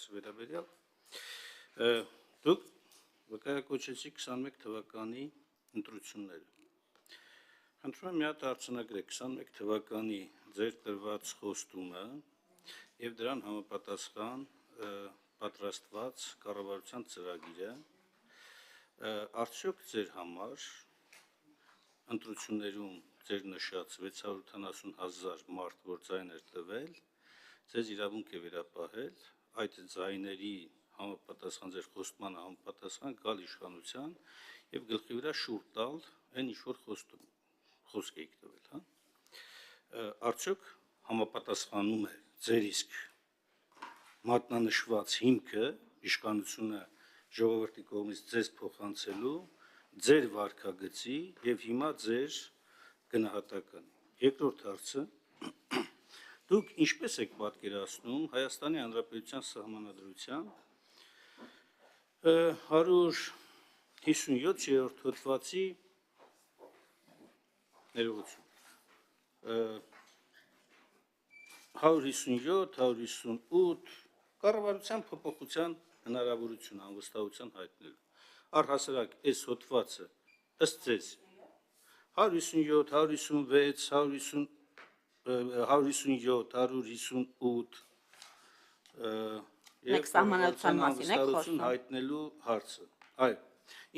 հարցի վերաբերյալ դուք վկայակոչեցիք 21 թվականի ընտրությունները։ Խնդրում եմ մի հատ արձանագրեք 21 թվականի ձեր տրված խոստումը եւ դրան համապատասխան պատրաստված կառավարության ծրագիրը արդյոք ձեր համար ընտրություններում ձեր նշած 680,000 մարդ, որ ձայն էր տվել, ձեզ իրավունք է վերապահել այդ ձայների համապատասխան ձեր խոստմանը համապատասխան գալ իշխանության եւ գլխի վրա շուռ տալ այն ինչ որ խոսք եք տվել, հա։ Արդյոք համապատասխանում է ձեր իսկ մատնանշված հիմքը իշխանությունը ժողովրդի կողմից ձեզ փոխանցելու ձեր վարքագծի եւ հիմա ձեր գնահատականի։ Երկրորդ հարցը դուք ինչպես եք պատկերացնում Հայաստանի Հանրապետության Սահմանադրության 157-րդ հոդվածի ներողություն 157, 158 կառավարության փոփոխության հնարավորություն անվստահության հայտնելու։ Առհասարակ այս հոդվածը ըստ ձեզ 157, 156, 157, 158 Մեկ սահմանադրության մասին եք խոսում հայտնելու հարցը։ Այո,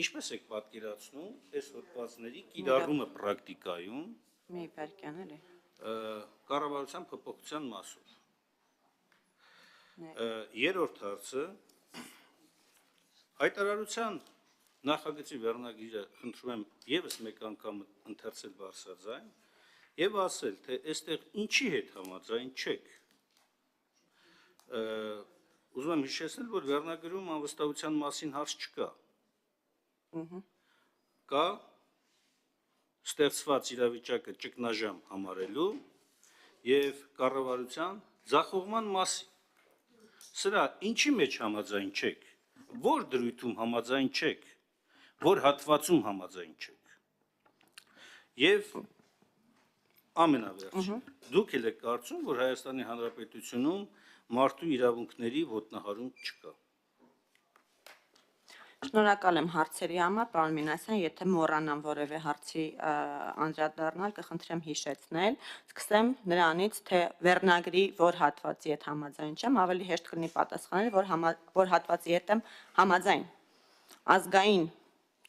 ինչպես եք պատկերացնում այս հոդվածների կիրառումը պրակտիկայում մի բերքյան էլի կառավարության փոփոխության մասով։ Երրորդ հարցը հայտարարության նախագծի վերնագիրը խնդրում եմ եւս մեկ անգամ ընթերցել բարձրաձայն եւ ասել, թե այստեղ ինչի հետ համաձայն չեք։ Ուզում եմ հիշեցնել, որ վերնագրում անվստահության մասին հարց չկա։ Կա ստեղծված իրավիճակը ճգնաժամ համարելու եւ կառավարության ձախողման մասին։ Սրա ինչի մեջ համաձայն չեք, որ դրույթում համաձայն չեք, որ հատվածում համաձայն չեք։ Եվ ամենավերջին, դուք եք կարծում, որ Հայաստանի Հանրապետությունում մարդու իրավունքների ոտնահարում չկա։ Շնորհակալ եմ հարցերի համար, պարոն Մինասյան, եթե մոռանամ որևէ հարցի անդրադառնալ, կխնդրեմ հիշեցնել, սկսեմ նրանից, թե վերնագրի որ հատվածի հետ համաձայն չեմ, ավելի հեշտ կլինի պատասխանել, որ հատվածի հետ եմ համաձայն։ Ազգային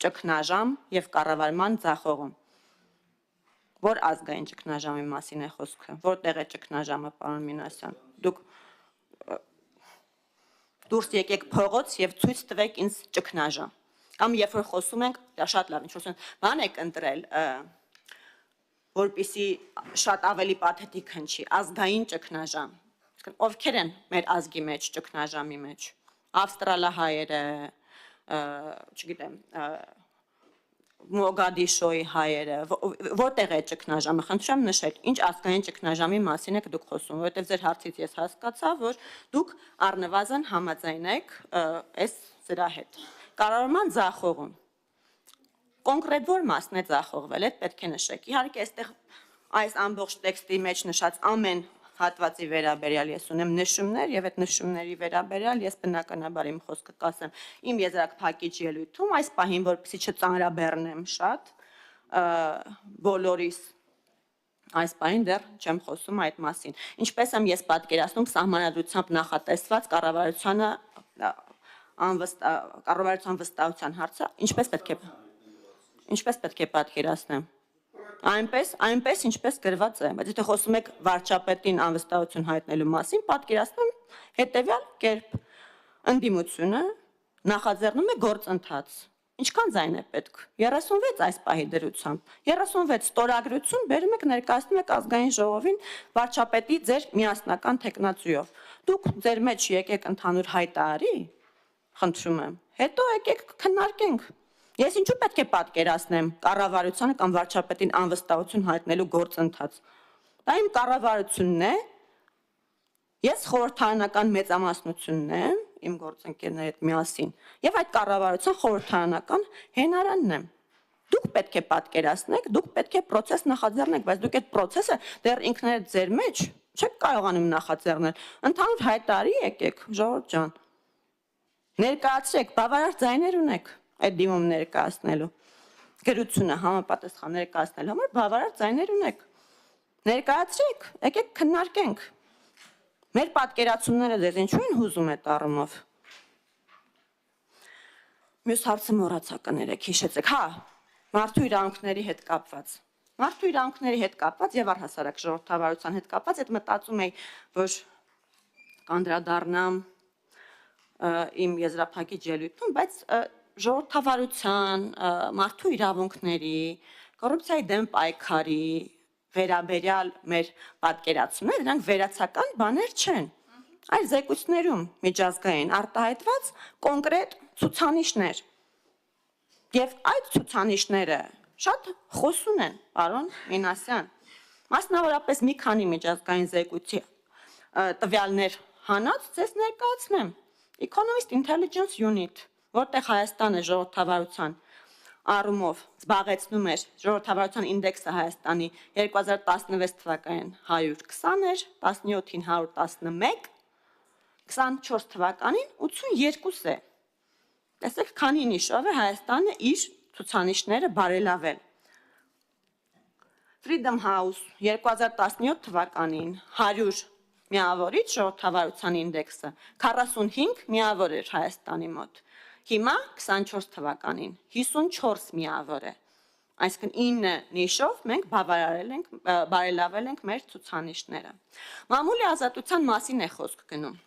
ճգնաժամ եւ կառավարման ձախողում։ Որ ազգային ճգնաժամի մասին է խոսքը, որտեղ է ճգնաժամը, պարոն Մինասյան։ Դուք դուրս եկեք փողոց եւ ցույց տվեք ինձ ճգնաժամ։ Կամ երբ որ խոսում ենք, դա շատ լավ, ինչ որ բան եք ընտրել, որպեսզի շատ ավելի պաթետիկ հնչի, ազգային ճգնաժամ։ Ովքեր են մեր ազգի մեջ ճգնաժամի մեջ։ Ավստրալահայերը, չգիտեմ, Մոգադիշոյի հայերը, որտեղ է ճգնաժամը, խնդրեմ նշել, ինչ ազգային ճգնաժամի մասին եք դուք խոսում, որովհետև ձեր հարցից ես հասկացա, որ դուք առնվազն համաձայն եք այս սրա հետ։ Կառավարման ձախողում։ Կոնկրետ որ մասն է ձախողվել, այդ պետք է նշեք։ Իհարկե, այստեղ այս ամբողջ տեքստի մեջ նշած ամեն հատվածի վերաբերյալ ես ունեմ նշումներ եւ այդ նշումների վերաբերյալ ես բնականաբար իմ խոսքը կասեմ իմ եզրակ փակիչ ելույթում այս պահին որպեսզի չծանրաբեռնեմ շատ բոլորիս այս պահին դեռ չեմ խոսում այդ մասին ինչպես եմ ես պատկերացնում սահմանադրությամբ նախատեսված կառավարության վստահության հարցը ինչպես պետք է պատկերացնեմ Այնպես ինչպես գրված է, բայց եթե խոսում եք վարչապետին անվստահություն հայտնելու մասին, պատկերացնում հետևյալ կերպ ընդդիմությունը նախաձեռնում է գործընթաց։ Ինչքան ձայն է պետք։ 36 այս պահի դրությամբ։ 36 ստորագրություն բերում եք ներկայացնում եք ազգային ժողովին վարչապետի ձեր միասնական թեկնածուով։ Դուք ձեր մեջ եկեք ընդհանուր հայտարարի, խնդրում եմ։ Հետո եկեք քննարկենք։ Ես ինչու պետք է պատկերացնեմ կառավարությանը կամ վարչապետին անվստահություն հայտնելու գործընթաց։ Դա իմ կառավարությունն է։ Ես խորհրդարանական մեծամասնությունն եմ, իմ գործընկերների հետ միասին, եւ այդ կառավարության խորհրդարանական հենարանն եմ։ Դուք պետք է պատկերացնեք, դուք պետք է process նախաձեռնեք, բայց դուք այդ process-ը դեռ ինքներդ ձեր մեջ Չեք կարողանում նախաձեռնել։ Ընդհանուր հայտարարի եկեք, ժողովուրդ ջան։ Ներկայացրեք, բավարար ձայներ ունեք այդ դիմում ներկայացնելու։ Գրությունը համապատասխան ներկայացնելու համար բավարար ձայներ ունեք։ Ներկայացրեք, եկեք քննարկենք։ Մեր պատկերացումները ձեզ ինչու են հուզում այդ առումով։ Մյուս հարցը մոռացա կներեք, հիշեցեք, հա, մարդու իրավունքների հետ կապված։ Մարդու իրավունքների հետ կապված եւ առհասարակ ժողովրդավարության հետ կապված այդ մտածում էի, որ կանդրադառնամ իմ եզրափակիչ ելույթում, բայց ժողովրդավարության, մարդու իրավունքների, կոռուպցիայի դեմ պայքարի վերաբերյալ մեր պատկերացումները, դրանք վերացական բաներ չեն։ Այլ զեկույցներում միջազգային արտահայտված կոնկրետ ցուցանիշներ։ Եվ այդ ցուցանիշները շատ խոսուն են, պարոն Մինասյան։ Մասնավորապես մի քանի միջազգային զեկույցի տվյալներ հանած ձեզ ներկայացնեմ։ Economist Intelligence Unit, որտեղ Հայաստանը ժողովրդավարության առումով զբաղեցնում էր ժողովրդավարության ինդեքսը Հայաստանի 2016 թվականին 120 էր, 17-ին 111, 24 թվականին 82 է։ Տեսեք, քանի նիշով է Հայաստանը իր ցուցանիշները բարելավել։ Freedom House 2017 թվականին 100 միավորից ժողովրդավարության ինդեքսը 45 միավոր էր Հայաստանի մոտ։ Հիմա 24 թվականին 54 միավոր է։ Այսինքն 9 նիշով մենք բարելավել ենք մեր ցուցանիշները։ Մամուլի ազատության մասին է խոսք գնում։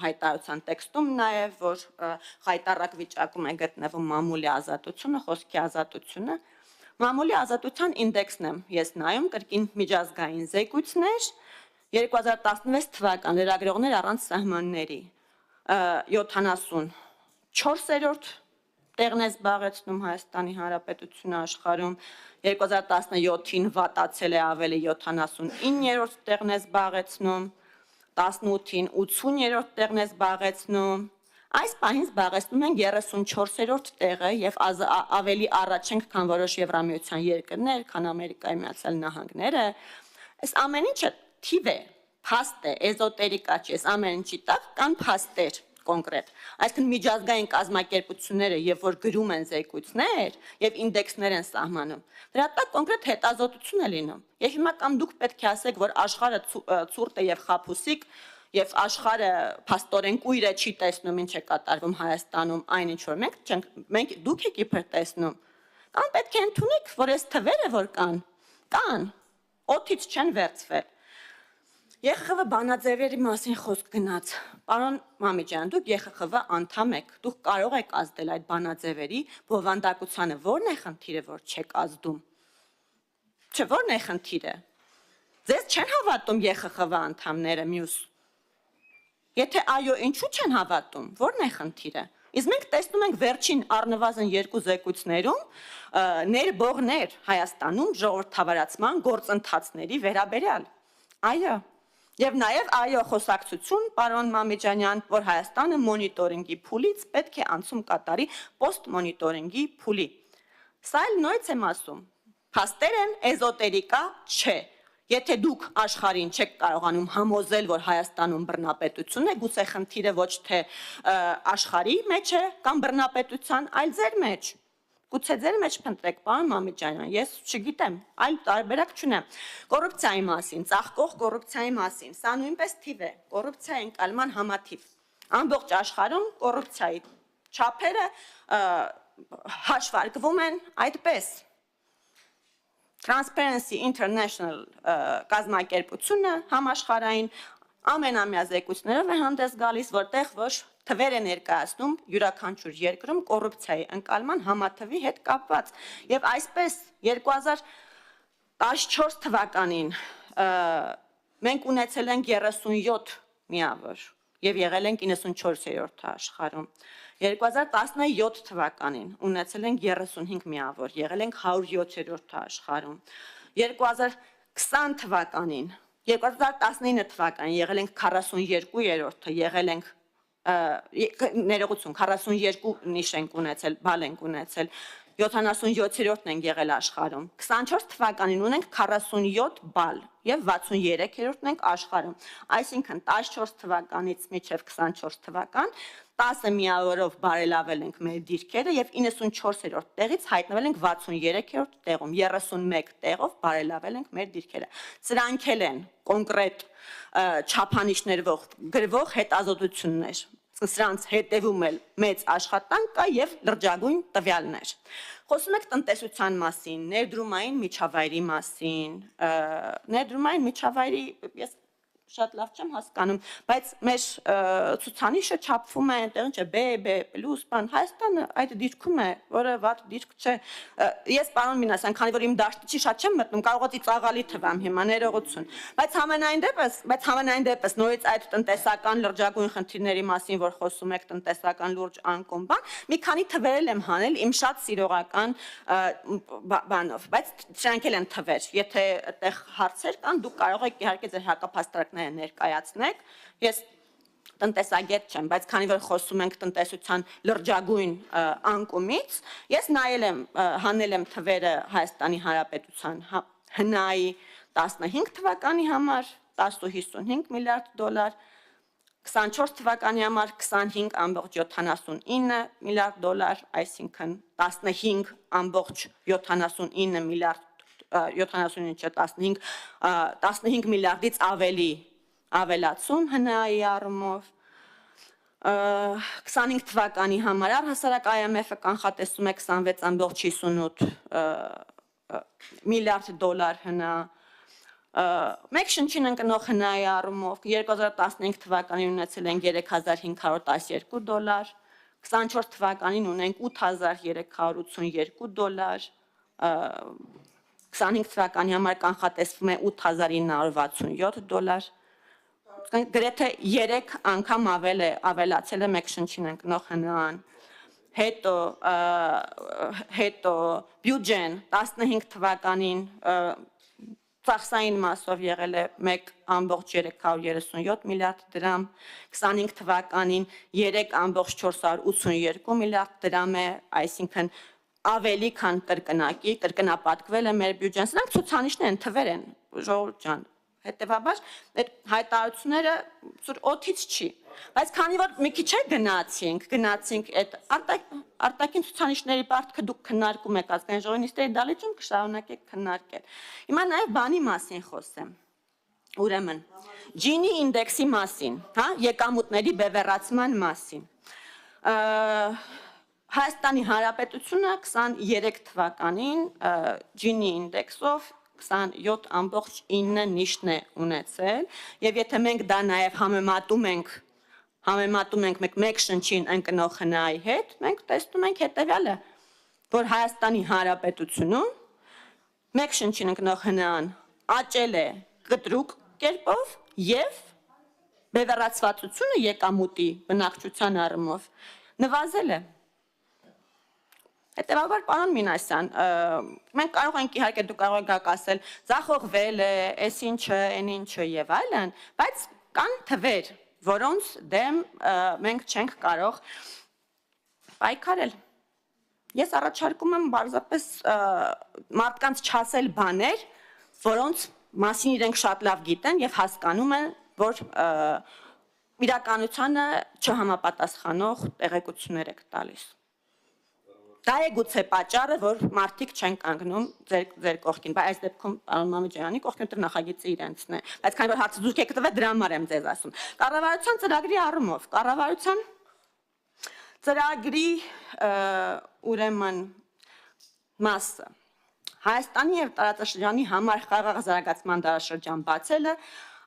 Հայտարարության տեքստում նաև, որ հայտարարակ վիճակում է գտնվում մամուլի ազատությունը, խոսքի ազատությունը։ Մամուլի ազատության ինդեքսն եմ ես նայում, կրկին միջազգային զեկույցներ, 2016 թվական լրագրողներ առանց սահմանների 74-րդ տեղն է զբաղեցնում Հայաստանի Հանրապետությունը աշխարհում, 2017-ին վատացել է ավելի 79-րդ տեղն է զբաղեցնում, 18-ին 80-րդ տեղն է զբաղեցնում, այս պահին զբաղեցնում են 34-րդ տեղը եւ ավելի առաջ ենք, քան որոշ Եվրամիության երկրներ, քան Ամերիկայի Միացյալ Նահանգները։ Այս ամեն ինչը թիվ է, փաստ է, էզոտերիկա չի, այս ամեն ինչի տակ կան փաստեր կոնկրետ։ Այսինքն միջազգային կազմակերպությունները, երբ որ գրում են զեկույցներ եւ ինդեքսներ են սահմանում, դրա տակ կոնկրետ հետազոտություն է լինում։ Եվ հիմա կամ դուք պետք է ասեք, որ աշխարհը ցուրտ է եւ խաբուսիկ, եւ աշխարհը փաստորեն կույր է, չի տեսնում ինչ է կատարվում Հայաստանում, այն ինչ որ մենք դուք եք իբր տեսնում։ Կամ պետք է ընդունեք, որ այս թվերը որ կան, օդից չեն վերցվել։ ԵԽԽՎ բանաձևերի մասին խոսք գնաց։ Պարոն Մամիջյան, դուք ԵԽԽՎ անդամ եք, դուք կարող եք ազդել այդ բանաձևերի բովանդակությանը, ո՞րն է խնդիրը, որ չեք ազդում։ Չէ, ո՞րն է խնդիրը։ Ձեզ չեն հավատում ԵԽԽՎ անդամները մյուս։ Եթե այո, ինչու չեն հավատում, ո՞րն է խնդիրը։ Իսկ մենք տեսնում ենք վերջին առնվազն 2 զեկույցներում ներբողներ Հայաստանում ժողովրդավարացման գործընթացների վերաբերյալ։ Այո, եւ նաեւ այո խոսակցություն, պարոն Մամիջանյան, որ Հայաստանը մոնիտորինգի փուլից պետք է անցում կատարի պոստմոնիտորինգի փուլի։ Սա էլ նույնց եմ ասում։ Փաստեր են, էզոտերիկա չէ։ Եթե դուք աշխարհին չեք կարողանում համոզել, որ Հայաստանում բռնապետություն է, գուցե խնդիրը ոչ թե աշխարհի մեջ է կամ բռնապետության, այլ ձեր մեջ։ Գուցե ձեր մեջ փնտրեք, պարոն Մամիջանյան, ես չգիտեմ, այլ տարբերակ չունեմ։ Կոռուպցիայի մասին, ծաղկող կոռուպցիայի մասին, սա նույնպես թիվ է, կոռուպցիայի ընկալման համաթիվ։ Ամբողջ աշխարհում կոռուպցիայի չափերը հաշվարկվում են այդպես։ Transparency International կազմակերպությունը համաշխարհային ամենամյա զեկույցներով է հանդես գալիս, որտեղ որ թվեր է ներկայացնում յուրաքանչյուր երկրում կոռուպցիայի ընկալման համաթվի հետ կապված։ Եվ այսպես 2014 թվականին մենք ունեցել ենք 37 միավոր եւ եղել ենք 94-րդ աշխարհում։ 2017 թվականին ունեցել ենք 35 միավոր, եղել ենք 107-րդ աշխարհում։ 2020 թվականին, 2019 թվականին եղել ենք 42-րդը, եղել ենք ներողություն 42 նիշ ենք ունեցել, բալ ենք ունեցել, 77-րդն ենք եղել աշխարհում։ 24 թվականին ունենք 47 բալ եւ 63-րդն ենք աշխարհում։ Այսինքն 14 թվականից մինչեւ 24 թվական 10 միավորով բարելավել ենք մեր դիրքերը եւ 94-րդ տեղից հայտնվել ենք 63-րդ տեղում, 31 տեղով բարելավել ենք մեր դիրքերը։ Սրանք են կոնկրետ չափանիշներով գրվող հետազոտություններ։ Սրանց հետևում էլ մեծ աշխատանք կա եւ լրջագույն տվյալներ։ Խոսում եք տնտեսության մասին, ներդրումային միջավայրի մասին, ներդրումային միջավայրի ես շատ լավ չեմ հասկանում, բայց մեր ցուցանիշը չափվում է այնտեղ ինչ է B+, բան, Հայաստանը այդ դիրքում է, որը վատ դիրք չէ։ Ես պարոն Մինասյան, քանի որ իմ դաշտի շատ չեմ մտնում, կարող է ծաղալի թվամ հիմա ներողություն, բայց համենայն դեպս նորից այդ տնտեսական լրջագույն խնդիրների մասին, որ խոսում եք, տնտեսական լուրջ անկոմ բան, մի քանի թվեր եմ հանել իմ շատ սիրողական բանով, բայց սրանք էլ են թվեր, եթե այդտեղ հարցեր կան, դուք կարող եք իհարկե ձեր հակապաստարկները ներկայացնեք, ես տնտեսագետ չեմ, բայց քանի որ խոսում ենք տնտեսության լրջագույն անկումից, ես հանել եմ թվերը Հայաստանի Հանրապետության ՀՆԱ-ի 15 թվականի համար 10.55 միլիարդ դոլար, 24 թվականի համար 25.79 միլիարդ դոլար, այսինքն 15.79 միլիարդ 15 միլիարդից ավելի ավելացում ՀՆԱ-ի առումով, 25 թվականի համար առհասարակ IMF-ը կանխատեսում է 26.58 միլիարդ դոլար ՀՆԱ, մեկ շնչին ընկնող ՀՆԱ-ի առումով 2015 թվականին ունեցել ենք 3512 դոլար, 24 թվականին ունենք 8382 դոլար, 25 թվականի համար կանխատեսվում է 8967 դոլար, գրեթե 3 անգամ ավելացել է մեկ շնչին ընկնող ՀՆԱ-ն, հետո բյուջեն 15 թվականին ծախսային մասով եղել է 1.337 միլիարդ դրամ, 25 թվականին 3.482 միլիարդ դրամ է, այսինքն ավելի քան կրկնակի, կրկնապատկվել է մեր բյուջեն, սրանք ցուցանիշներ են, թվեր են, ժողովուրդ ջան, հետևաբար այդ հայտարարությունները օդից չի, բայց քանի որ մի քիչ գնացինք այդ արտաքին ցուցանիշների պարտքը դուք քննարկում եք ազգային ժողովի նիստերի դալիճում կշարունակեք քննարկել։ Հիմա նաև բանի մասին խոսեմ, ուրեմն Gini ինդեքսի մասին, եկամուտների բևեռացման մասին, Հայաստանի Հանրապետությունը 23 թվականին Gini ինդեքսով 27.9 նիշն է ունեցել, եւ եթե մենք դա նաեւ համեմատում ենք մեկ շնչին ընկնող ՀՆԱ-ի հետ, մենք տեսնում ենք հետեւյալը, որ Հայաստանի Հանրապետությունում մեկ շնչին ընկնող ՀՆԱ-ն աճել է կտրուկ կերպով եւ բևեռացվածությունը եկամուտի բնակչության առումով նվազել է։ Հետևաբար, պարոն Մինասյան, մենք կարող ենք իհարկե դու կարող եք ասել, ձախողվել է, այս ինչը, այն ինչը եւ այլն, բայց կան թվեր, որոնց դեմ մենք չենք կարող պայքարել։ Ես առաջարկում եմ բարձրապես մարդկանց չասել բաներ, որոնց մասին իրենք շատ լավ գիտեն եւ հասկանում են, որ իրականությանը չհամապատասխանող տեղեկություններ եք տալիս։ Դա է գուցե պատճառը, որ մարդիկ չեն կանգնում ձեր կողքին, բայց այս դեպքում պարոն Մամեջյանի կողքին դեռ նախագիծը իրենցն է, բայց քանի որ հարցը դուք եք տվել, դրա համար եմ ձեզ ասում։ Կառավարության ծրագրի առումով, կառավարության ծրագրի ուրեմն մասը Հայաստանի եւ տարածաշրջանի համար խաղաղ զարգացման դարաշրջան բացելը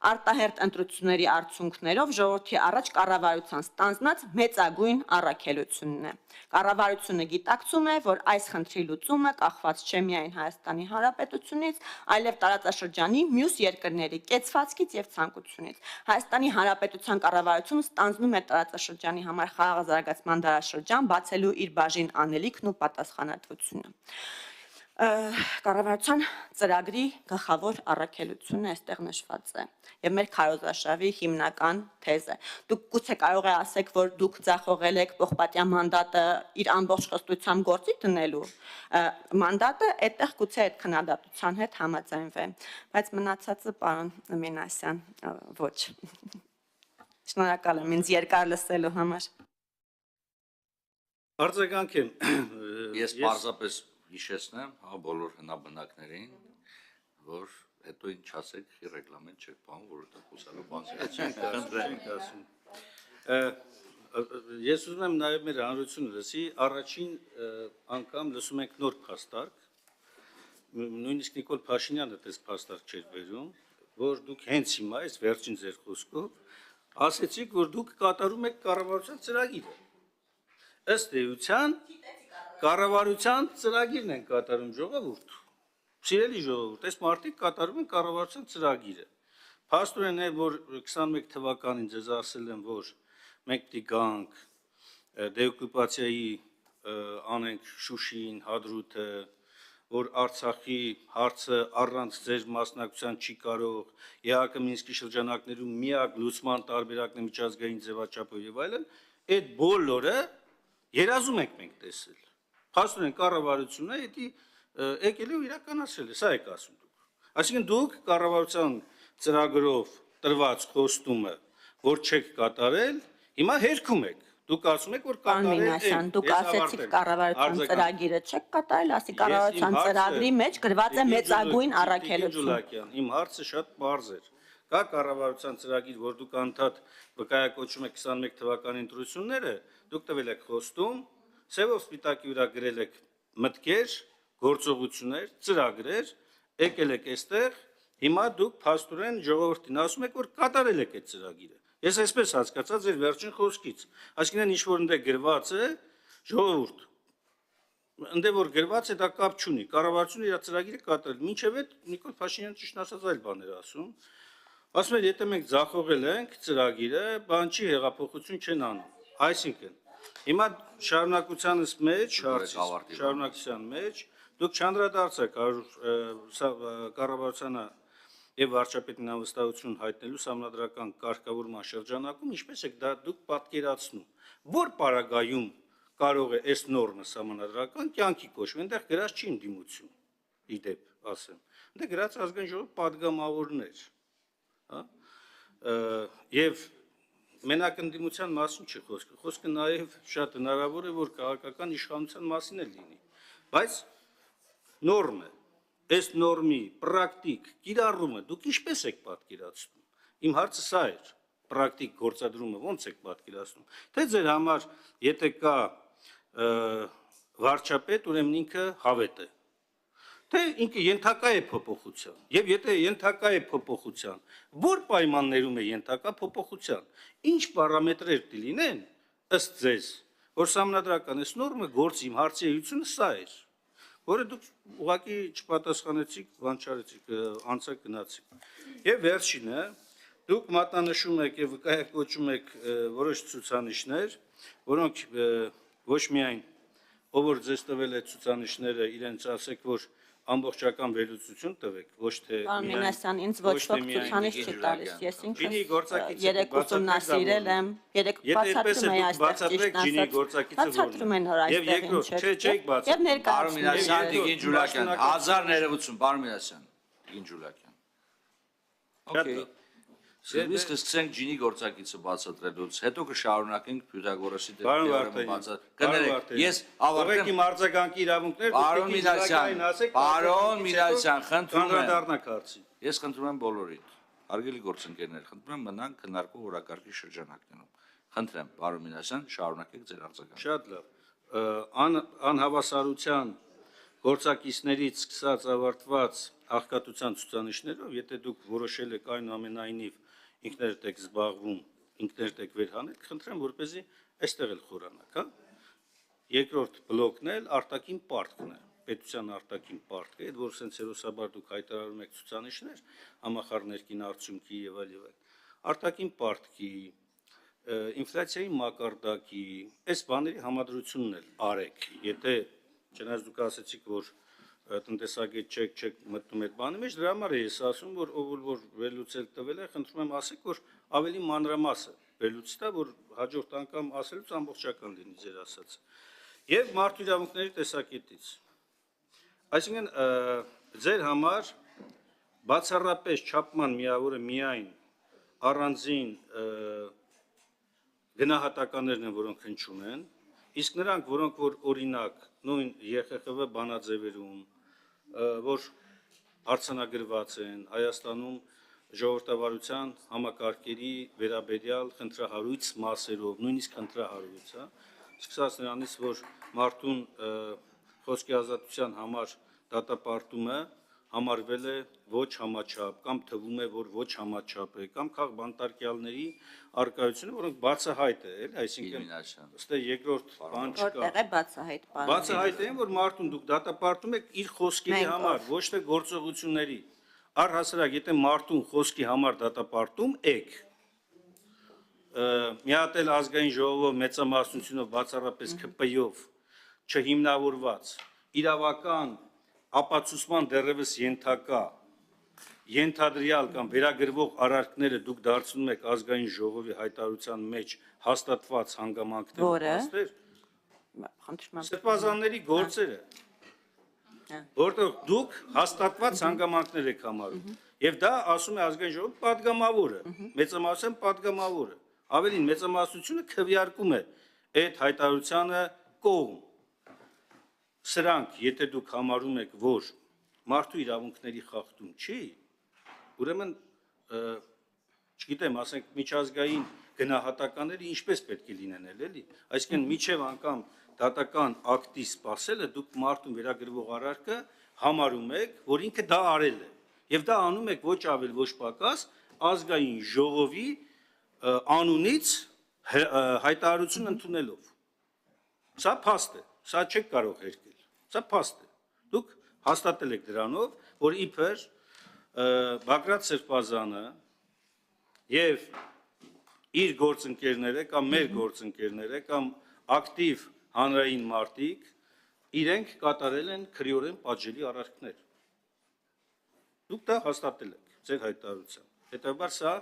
արտահերթ ընտրությունների արդյունքներով ժողովրդի առաջ կառավարության ստանձնած մեծագույն առաքելությունն է։ Կառավարությունը գիտակցում է, որ այս խնդրի լուծումը կախված չէ միայն Հայաստանի Հանրապետությունից, այլև տարածաշրջանի մյուս երկրների կեցվածքից եւ ցանկությունից։ Հայաստանի Հանրապետության կառավարությունը ստանձնում է տարածաշրջանի համար խաղաղ զարգացման դարաշրջան բացելու իր բաժին անելիքն ու պատասխանատվությունը։ Կառավարության ծրագրի գլխավոր առաքելությունը այստեղ նշված է եւ մեր քարոզարշավի հիմնական թեզը։ Դուք գուցե կարող եք ասեք, որ դուք ձախողել եք Պողպատյան մանդատը իր ամբողջ խստությամբ գործի դնելու։ Մանդատը այդտեղ գուցե այդ քննադատության հետ համաձայնվե, բայց մնացածը պարոն Մինասյան ոչ։ Շնորհակալ եմ ինձ երկար լսելու համար։ Արձագանք եմ։ Ես պարզապես հիշեցնեմ, հա, բոլոր հնաբնակներին, որ հետո ինչ ասեք, ռեգլամենտ չեք պահում, որովհետև խոսալու բան Ես ուզում եմ նաև մեր հանրությունը լսի, առաջին անգամ լսում ենք նոր փաստարկ, նույնիսկ Նիկոլ Փաշինյանը դες փաստարկ չէր բերում, որ դուք հենց հիմա այս վերջին ձեր խոսքով ասեցիք, որ դուք կատարում եք կառավարության ծրագիրը։ Ըստ էության կառավարության ծրագիրն են կատարում ժողովուրդ։ Սիրելի ժողովուրդ, այս մարդիկ կատարում են կառավարության ծրագիրը։ Փաստորեն է, որ 21 թվականին ձեզ ասել եմ, որ մենք պիտի գանք դեօկուպացիայի անենք Շուշին, Հադրութը, որ Արցախի հարցը առանց ձեր մասնակցության չի կարող, ԵԱՀԿ Մինսկի շրջանակներում միակ լուծման տարբերակն է միջազգային ձևաչափով եւ այլն, այդ բոլորը երազում ենք մենք տեսել։ Փաստորեն կառավարությունը դա եկել է իրականացրել է, սա եք ասում դուք։ Այսինքն դուք կառավարության ծրագրով տրված խոստումը, որ չեք կատարել, հիմա հերքում եք։ Դուք ասում եք, որ կատարել եք։ Մինասյան, դուք ասեցիք կառավարության ծրագիրը չեք կատարել, ասի կառավարության ծրագրի մեջ գրված է մեծագույն առաքելություն։ Իմ հարցը շատ պարզ էր։ Կա կառավարության ծրագիր, որ դուք անդադ վկայակոչում եք 21 թվականի ընտրությունները, դուք տվել եք խոստում, սևով սպիտակի վրա գրել եք մտքեր, գործողություններ, ծրագրեր, եկել եք այստեղ, հիմա դուք փաստորեն ժողովրդին ասում եք, որ կատարել եք այդ ծրագիրը։ Ես այսպես հասկացա ձեր վերջին խոսքից։ Այսինքն ինչ որ ընդ գրված է, ժողովուրդ, ընդ որ գրված է դա կապ չունի, կառավարությունը իր ծրագիրը կատարել։ Մինչև այդ Նիկոլ Փաշինյանը ճիշտ ասած այլ բաներ ասում։ Ասում էր, եթե մենք ձախողել ենք ծրագիրը, բան չի, հեղափոխություն չեն անում։ Այսինքն հիմա շարունակությանս մեջ, շարունակության մեջ դուք չանդրադարձեք կառավարությանը եւ վարչապետին անվստահություն հայտնելու համանդրական կարգավորման շրջանակում, ինչպես եք դա դուք պատկերացնում, որ պարագայում կարող է այս նորմը համանդրական կյանքի կոչվել, այնտեղ գրած չի ընդդիմություն, իդեպ ասեմ, այնտեղ գրած ազգային ժողովի падգամավորներ, հա, եւ մենակ ընդդիմության մասին չի խոսքը, խոսքը նաեւ շատ հնարավոր է, որ քաղաքական իշխանության մասին էլ լինի, բայց նորմը, այս նորմի պրակտիկ կիրառումը դուք ինչպես եք պատկերացնում, իմ հարցը սա էր, պրակտիկ գործադրումը ոնց եք պատկերացնում, թե ձեր համար եթե կա վարչապետ, ուրեմն ինքը հավետ է, թե ինքը ենթակա է փոփոխության, եւ եթե ենթակա է փոփոխության, որ պայմաններում է ենթակա փոփոխության, ինչ պարամետրեր կլինեն, ըստ ձեզ, որ համանդրական այս նորմը գործի, իմ հարցի էությունը սա էր, որը դուք ուղղակի չպատասխանեցիք, բան չարեցիք, անցակ գնացիք։ Եվ վերջինը, դուք մատնանշում եք եւ վկայակոչում եք որոշ ցուցանիշներ, որոնք ոչ միայն ով որ ձեզ տվել է ցուցանիշները, իրենց ասեք, որ ամբողջական վերլուծություն տվեք, ոչ թե Մինասյան, ինձ ոչ ոք ցուցանիշ չի տալիս, ես ինքս երեք ուսումնասիրել եմ, երեք բացատրում եմ այստեղ ինչպես, եւ ներկայացնում Մինասյան, Տիկին Ջուլակյան, 1000 ներողություն, պարոն Մինասյան, Տիկին Ջուլակյան։ Okay։ Իսկ սկսենք ջինի գործակիցը բացատրելուց, հետո կշարունակենք Պյութագորասի թեորեմը բացատրելուց։ Ես ավարտեմ իմ արձագանքի իրավունքներ, պարոն Մինասյան, խնդրում եմ։ Ես խնդրում եմ բոլորիդ, հարգելի գործընկերներ, խնդրում եմ մնանք քննարկող օրակարգի շրջանակներում։ Խնդրեմ, պարոն Մինասյան, շարունակեք ձեր արձագանքը։ Շատ լավ։ Անհավասարության գործակիցներից սկսած ավարտված աղքատության ցուցանիշներով, եթե դուք որոշել եք այնուամենայնիվ ինքներդ եք զբաղվում, ինքներդ եք վերհանել, խնդրեմ, որպեսզի այստեղ էլ խորանաք, հա։ Երկրորդ բլոկն էլ արտաքին պարտքն է, պետության արտաքին պարտքը, այդ որ սենց հերոսաբար դուք հայտարարում եք ցուցանիշներ, համախառն ներքին արդյունքի եւ այլ։ Արտաքին պարտքի, ինֆլյացիայի մակարդակի, այս բաների համադրությունն էլ արեք, եթե չնայած դուք ասեցիք, որ տնտեսագետ չեք մտնում այդ բանի մեջ, դրա համար է ես ասում, որ ով որ վերլուծել տվել է, խնդրում եմ ասեք, որ ավելի մանրամասը վերլուծի տա, որ հաջորդ անգամ ասելուց ամբողջական լինի ձեր ասածը։ Եվ մարդու իրավունքների տեսակետից։ Այսինքն ձեր համար բացառապես չափման միավորը միայն առանձին գնահատականներն են, որոնք հնչում են, իսկ նրանք, որոնք որ օրինակ նույն ԵԽԽՎ բանաձևերում, որ արձանագրված են Հայաստանում ժողովրդավարության համակարգերի վերաբերյալ խնդրահարույց մասերով, նույնիսկ խնդրահարույց, սկսած նրանից, որ մարդուն խոսքի ազատության համար դատապարտումը համարվել է ոչ համաչափ, կամ թվում է, որ ոչ համաչափ է, կամ քաղբանտարկյալների արկայությունը, որոնք բացահայտ է, այսինքն ըստ երկրորդ բան չկա։ Որտեղ է բացահայտ բանը։ Բացահայտ են, որ մարդուն դուք դատապարտում եք իր խոսքերի համար, ոչ թե գործողությունների։ Առհասարակ, եթե մարդուն խոսքի համար դատապարտում եք, մի հատ էլ ազգային ժողովով մեծամասնությունով բացառապես ՔՊ-ով չհիմնավորված իրավական ապացուցման դեռևս ենթադրյալ կամ վերագրվող արարքները դուք դարձնում եք ազգային ժողովի հայտարարության մեջ հաստատված հանգամանքներ, սրբազանների գործերը, որտեղ դուք հաստատված հանգամանքներ եք համարում, եւ դա ասում է ազգային ժողովը պատգամավորը, մեծամասնության պատգամավորը, ավելին մեծամասնությունը քվեարկում է այդ հայտարարությանը կողմ։ Սրանք, եթե դուք համարում եք, որ մարդու իրավունքների խախտում չի, ուրեմն, չգիտեմ, ասենք միջազգային գնահատականները ինչպես պետք է լինեն էլի, այսինքն միջև անգամ դատական ակտի սպասելը դուք մարդուն վերագրվող արարքը համարում եք, որ ինքը դա արել է, եւ դա անում եք ոչ ավել ոչ պակաս ազգային ժողովի անունից հայտարարություն ընդունելով։ Սա փաստ է, սա չեք կարող հերկել, սա փաստ է։ Դուք հաստատել եք դրանով, որ իբր Բագրատ Սրբազանը եւ իր գործընկերները կամ մեր գործընկերները կամ ակտիվ հանրային մարդիկ իրենք կատարել են քրեորեն պատժելի արարքներ։ Դուք դա հաստատել եք ձեր հայտարարությամբ։ Հետևաբար սա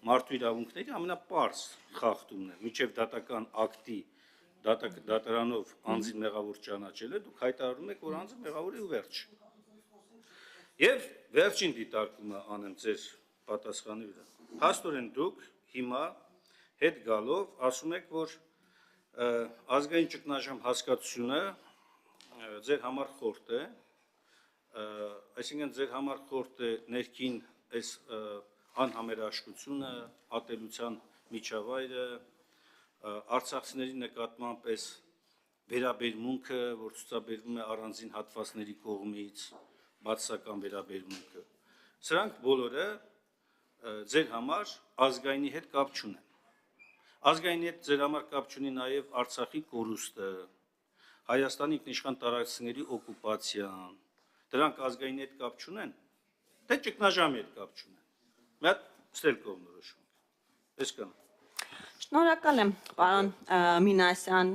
մարդու իրավունքների ամենապարզ խախտումն է, միջև դատական ակտի դատարանով անձին մեղավոր ճանաչելը, դուք հայտարարում եք, որ անձը մեղավոր է ու վերջ։ Եվ վերջին դիտարկումը անեմ ձեր պատասխանի վրա։ Փաստորեն դուք հիմա հետ գալով ասում եք, որ ազգային ճգնաժամ հասկացությունը ձեր համար խորտ է, այսինքն ձեր համար խորտ է ներքին այս անհամերաշխությունը, ատելության միջավայրը, արցախցիների նկատմամբ այս վերաբերմունքը, որ ցուցաբերվում է առանձին հատվածների կողմից, բացասական վերաբերմունքը։ Սրանք բոլորը ձեր համար ազգայինի հետ կապ չունեն։ Ազգայինի հետ ձեր համար կապ չունի նաև Արցախի կորուստը, Հայաստանի ինքնիշխան տարածքների օկուպացիան, դրանք ազգայինի հետ կապ չունեն, թե ճգնաժամի հետ կապ չունեն։ Մի հատ ստել կողմնորոշում։ Այսքան։ Շնորհակալ եմ, պարոն Մինասյան,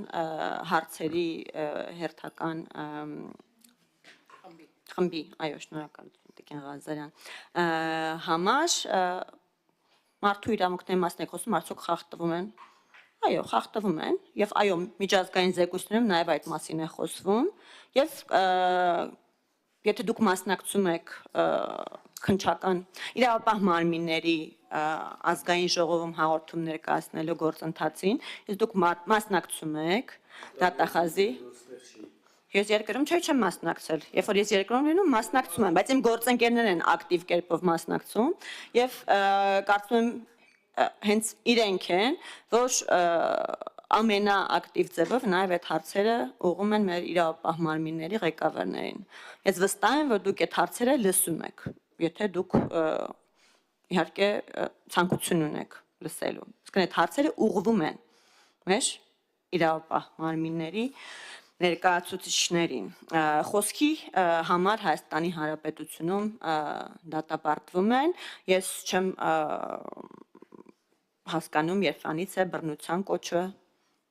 հարցերի հերթական խմբի, այո, շնորհակալություն Տիկին Ղազարյան, համար մարդու իրավունքների մասն եք խոսում, արդյոք խախտվում են։ Այո, խախտվում են, եւ այո, միջազգային զեկույցներում նաեւ այդ մասին է խոսվում, եւ եթե դուք մասնակցում եք քննչական իրավապահ մարմինների ազգային ժողովում հաղորդումներ կայացնելու գործընթացին, իսկ դուք մասնակցում եք դատախազի։ Ես երկրում չեմ մասնակցել, երբ որ ես երկրում լինում մասնակցում եմ, բայց իմ գործընկերներն են ակտիվ կերպով մասնակցում եւ կարծում եմ հենց իրենք են, որ ամենաակտիվ ձևով նաև այդ հարցերը ուղղում են մեր իրավապահ մարմինների ղեկավարներին։ Ես վստահ եմ, որ դուք այդ հարցերը լսում եք, եթե դուք իհարկե ցանկություն ունեք լսելու։ Իսկ այդ հարցերը ուղղվում են մեր իրավապահ մարմինների ներկայացուցիչներին։ Խոսքի համար Հայաստանի Հանրապետությունում դատապարտվում են, ես չեմ հասկանում, երբանից է բռնության կոչը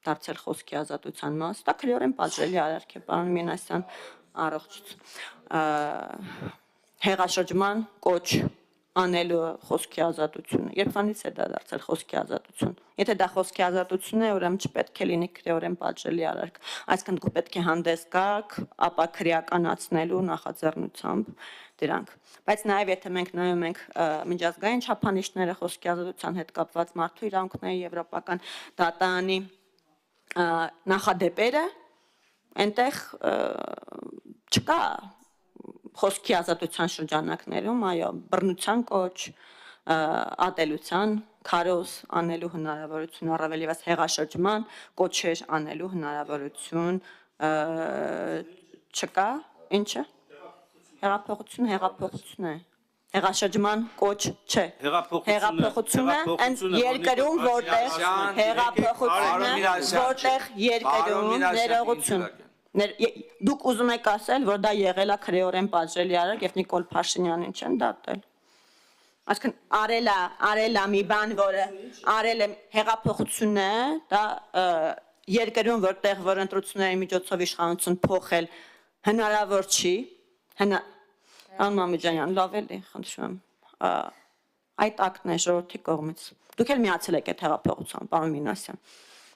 դարձել խոսքի ազատության մաս, դա քրեորեն պատժելի արարք է, պարոն Մինասյան, առողջ հեղաշրջման կոչ անելու խոսքի ազատությունը։ Երբանից է դա դարձել խոսքի ազատություն։ Եթե դա խոսքի ազատություն է, ուրեմն չպետք է լինի քրեորեն պատժելի արարք։ Այսինքն դուք պետք է հանդես գաք, ապա քրեականացնելու նախաձեռնությամբ դրանք։ Բայց նաև եթե մենք նայում ենք միջազգային չափանիշները խոսքի ազատության հետ կապված մարդու իրավունքների եվրոպական դատարանի նախադեպերը, այնտեղ չկա խոսքի ազատության շրջանակներում, այո, բռնության կոչ, ատելության, քարոզ անելու հնարավորություն, առավել ևս հեղաշրջման կոչեր անելու հնարավորություն չկա, ինչը։ Հեղափոխություն է։ Հեղաշրջման կոչ չէ։ Հեղափոխությունը այն երկրում, որտեղ հեղափոխությունը, որտեղ երկրում ներողություն։ Դուք ուզում եք ասել, որ դա եղել է քրեորեն պատժելի արարք եւ Նիկոլ Փաշինյանին չեն դատել։ Այսինքն արել է մի բան, որը արել է հեղափոխությունը, դա երկրում, որտեղ որ ընտրությունների միջոցով իշխանություն փոխել հնարավոր չի, Ան Մամեջանյան, լավ էլի, խնդրում եմ, այդ ակտն է ժողովրդի կողմից։ Դուք էլ միացել եք այդ հեղափոխության, պարոն Մինասյան,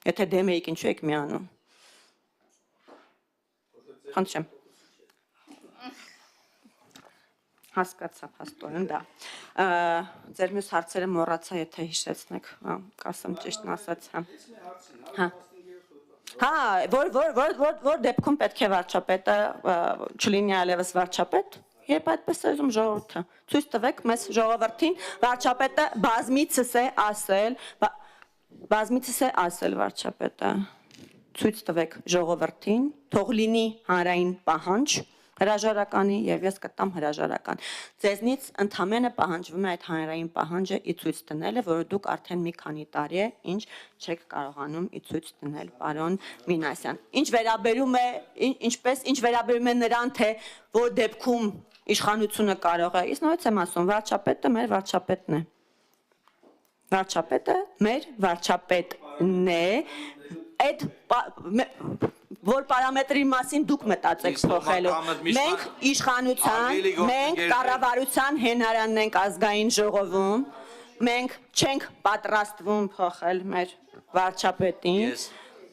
եթե դեմ եք, ինչու եք միանում։ Խնդրեմ։ Հասկացա, փաստորեն դա։ Ձեր մյուս հարցերը մոռացա, եթե հիշեցնեք, կասեմ ճիշտն ասած, հա։ Հա, որ դեպքում պետք է վարչապետը չլինի այլևս վարչապետ, երբ այդպես է ուզում ժողովուրդը։ Ցույց տվեք մեզ ժողովրդին, վարչապետը բազմիցս է ասել վարչապետը։ Ցույց տվեք ժողովրդին, թող լինի հանրային պահանջ հրաժարականի եւ ես կտամ հրաժարական։ Ձեզնից ընդամենը պահանջվում է այդ հանրային պահանջը ի ցույց դնելը, որը դուք արդեն մի քանի տարի է, ինչ չեք կարողանում ի ցույց դնել, պարոն Մինասյան։ Ինչ վերաբերում է նրան, թե որ դեպքում իշխանությունը կարող է, իսկ նույնպես եմ ասում, վարչապետը մեր վարչապետն է։ Վարչապետը մեր վարչապետն է, այդ որ պարամետրի մասին դուք մտածեք փոխելու։ Մենք իշխանության, մենք կառավարության հենարանն ենք ազգային ժողովում, մենք չենք պատրաստվում փոխել մեր վարչապետին։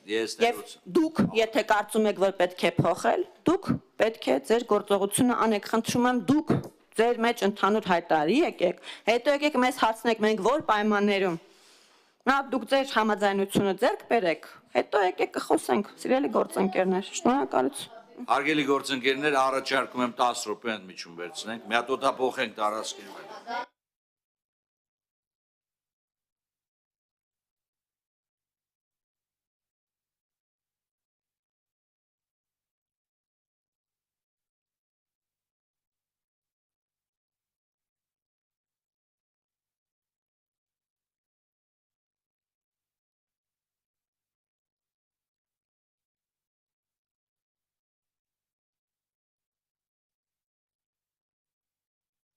Եվ դուք, եթե կարծում եք, որ պետք է փոխել, դուք պետք է ձեր գործողությունը անեք, խնդրում եմ դուք ձեր մեջ ընդհանուր հայտարարի եկեք, հետո եկեք մեզ հարցնեք, մենք որ պայմաններում դուք ձեր համաձայնությունը ձեռք բերեք, հետո եկեք կխոսենք, սիրելի գործընկերներ, շնորհակալություն։ Հարգելի գործընկերներ, առաջարկում եմ 10 րոպե ընդմիջում վերցնենք, մի հատ օդափոխենք տարածքին։